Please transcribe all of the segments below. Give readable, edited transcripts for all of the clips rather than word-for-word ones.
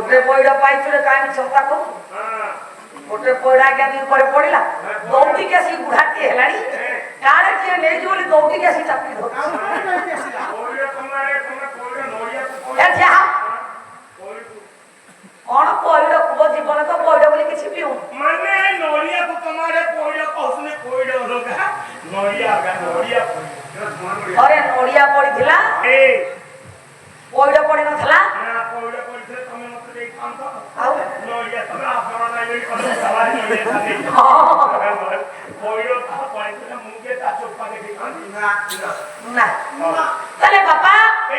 गोटे पईड़ा पाइछुरे काई चिंता को गोटे पईड़ा के दिन पर पड़िला दौड़ी के सी बुढ़ाटी हेलानी कारे के नै जो बोली दौड़ी के सी चापी दो पईड़ा तुम्हारे पईड़ा नोरिया ए जा कौन पईड़ा को जीवन तो पईड़ा बोली किछि पिउ माने नोरिया को तुम्हारे पईड़ा कहसने पईड़ा होगा नोरिया अरे नोरिया पड़ीथिला ए पईड़ा पड़ी नथला ना पईड़ा पड़ीथे तमे मते देई कांत आउ नोरिया तमे आपन नाही कने सवारी नोरिया थाले पईड़ा का पड़ीथे मुके ता चोपा के कांत ना तले बापा ए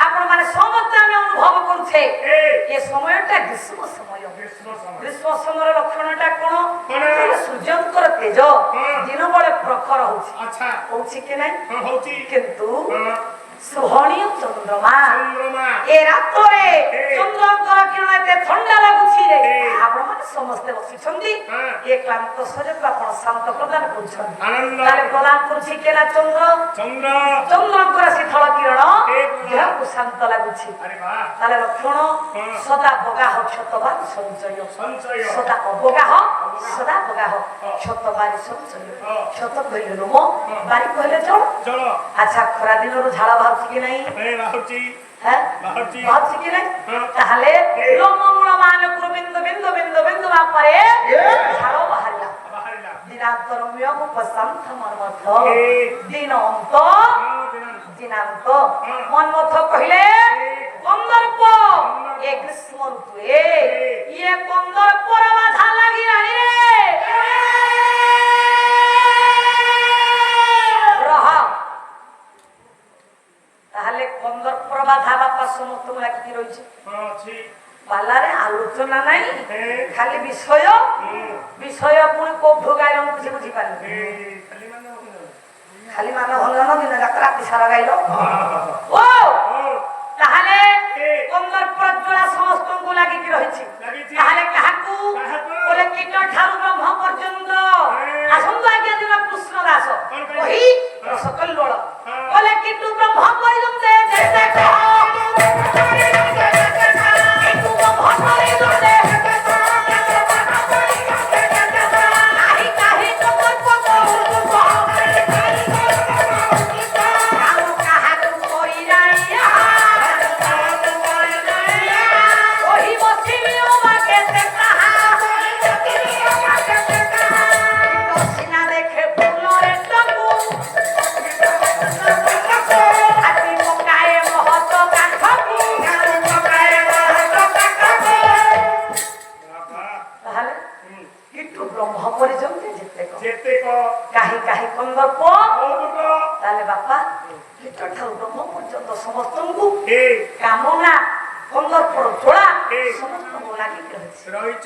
आपण माने समस्त हम अनुभव करूछे ये समयटा ग्रीष्म समय ग्रीष्म समयर लक्षणटा कोन सूर्यंकर तेज दिन बळे प्रखर होछि अच्छा होछि के नै होछि किंतु सुहणीय चंद्रमा ए रात्रे चंद्रकर किरण एते ठंडा लागुछि रे आपण माने समस्त बसि छंदी ए क्लांत शरीर आपण शांत प्रदान करूछन आनंद ताले प्रदान करूछि केला चंद्रकर शीतल किरण देह को शांत लागुछि अरे वाह ताले लक्षण सदा बगाह क्षतबार संचय सदा अबगाह सदा बगाह क्षतबार संचय क्षत कहिले नो बारी कहले चल अच्छा खरा दिन रो झाड़ा बाहर कि नहीं ए बाहरची हैं बाहरची कि नहीं ताहले लोममूल मान कुरु बिंदु बिंदु बिंदु बिंदु बापरे झाड़ा बाहरला दिनांतर मियम उपसंत मनमथ दिनांत मनमथ कहले कंदर्प ए ग्रीष्म ऋतु ये कंदर्प बाधा लागि रानी रे रहा ताहले कंदर्प बाधा बापा समस्त मुला कि रहिছে अछि पालारे आलोचना नहीं खाली विषय विषय पुणी को भोगाइल बुझी बुझी पाले खाली मान भल न दिन जाक राति सारा गाइल ओ ताहले कंदर प्रज्वला समस्त को लागि कि रहिछि ताहले काहाकू बोले कीट ठारु ब्रह्म पर्यंत आसंत आज्ञा दिन कृष्ण दास कहि सकल लोळ बोले कीट ब्रह्म पर्यंत जैसे कहो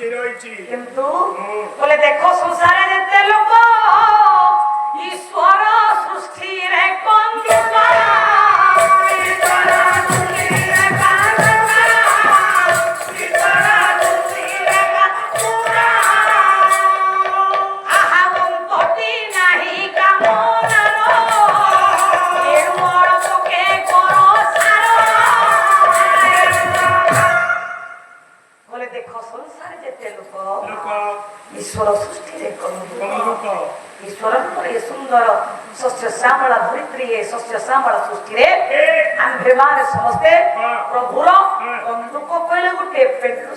किंतु बोले देखो संसारे जेते लोक ईश्वर सृष्टि रे कंदुका ईश्वर सृष्टि रे कंदुका ईश्वर सृष्टि रे कंदुका आहा बंतटी नाही कामनारो ए मोर तोके करो सारो बोले देखो संसारे जेते लोक ईश्वर सृष्टि रे कंदुका ईश्वर पर ये सुंदर सस्य श्यामला धरित्री ये सस्य श्यामला सृष्टि रे आंभेमार समस्ते प्रभुर कंदुक कहले गुटे पेंडु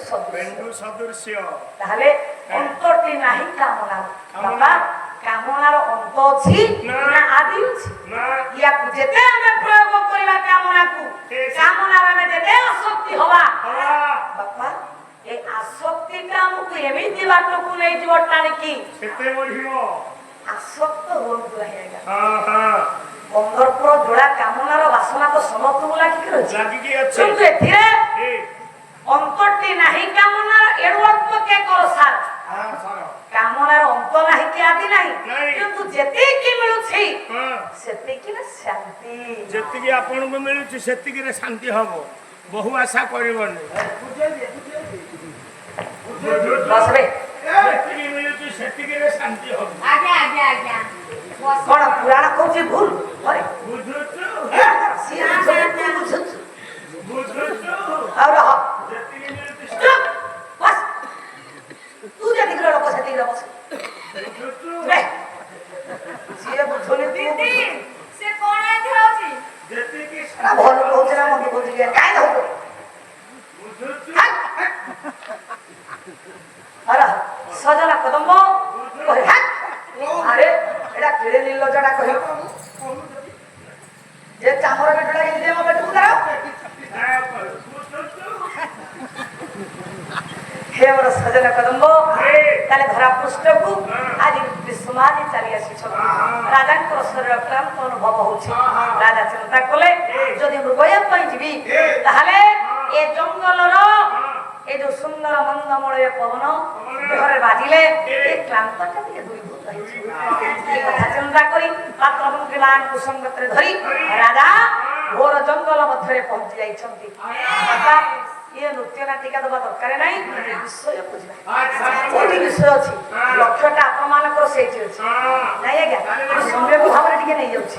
सदृश्य ताहले अंतटी नाही कामना बाबा कामनार अंत अछि ना आदि अछि या जेते हमें प्रयोग करिवा कामना को कामनार में जेते आसक्ति होवा बाबा ए आसक्ति का हमको एमिति बाटो को नै जीव टाणी की सेते बढियो आसक्त होंतु रहेगा हां कंदर्पर जोड़ा कामनार वासना तो समस्त मुला की लागी की अछि किंतु एथिरे अंतटी नाही कामनार एडवर्क के करो सार हां सार कामनार अंत नाही कि आदि नाही किंतु जेते की मिलु छी सेते की रे शांति जेते की आपन को मिलु छी सेते की रे शांति हबो बहु आशा करबनी बस रे सेती मिलु छी सेती की रे शांति हबो आज्ञा कोन पुराण कहू छी भूल अरे बुझुछु सिया बुझुछु बुझुछु और जेती की मिलु छी ମୋର ସଜନ କଦମ୍ବ ତାହେଲେ ଧରା ପୃଷ୍ଠକୁ ଆଜି ବିଶ୍ୱମାଜି ଚାଲି ଆସିଛନ୍ତି। ରାଜାଙ୍କର ଶରୀର କ୍ଳାନ୍ତ ଅନୁଭବ ହଉଛି। ରାଜା ଚିନ୍ତା କଲେ ଯଦି ମୃଗୟା ପାଇଁ ଯିବି ତାହେଲେ ଏ ଜଙ୍ଗଲର ଏ ଯୋଉ ସୁନ୍ଦର ମନ୍ଦମଳୟ ପବନ ଦେହରେ ବାଜିଲେ ଏ କ୍ଳାନ୍ତଟା ଟିକେ ଦୂରୀଭୂତ ହେଇଯିବ। ଏ କଥା ଚିନ୍ତା କରି ପାତ୍ର ମନ୍ତ୍ରୀମାନଙ୍କୁ ସଙ୍ଗତରେ ଧରି ରାଜା ଘୋର ଜଙ୍ଗଲ ମଧ୍ୟରେ ପହଞ୍ଚି ଯାଇଛନ୍ତି। ଇଏ ନୃତ୍ୟ ନାଟିକା ଦେବା ଦରକାର ନାହିଁ, ବିଷୟକୁ ଯିବା। କୋଉଠି ବିଷୟ ଅଛି? ଲକ୍ଷ୍ୟଟା ଆପଣମାନଙ୍କର ସେଇଠି ଅଛି ନାଇଁ ଆଜ୍ଞା? ସମ୍ୟକ ଭାବରେ ଟିକେ ନେଇଯାଉଛି।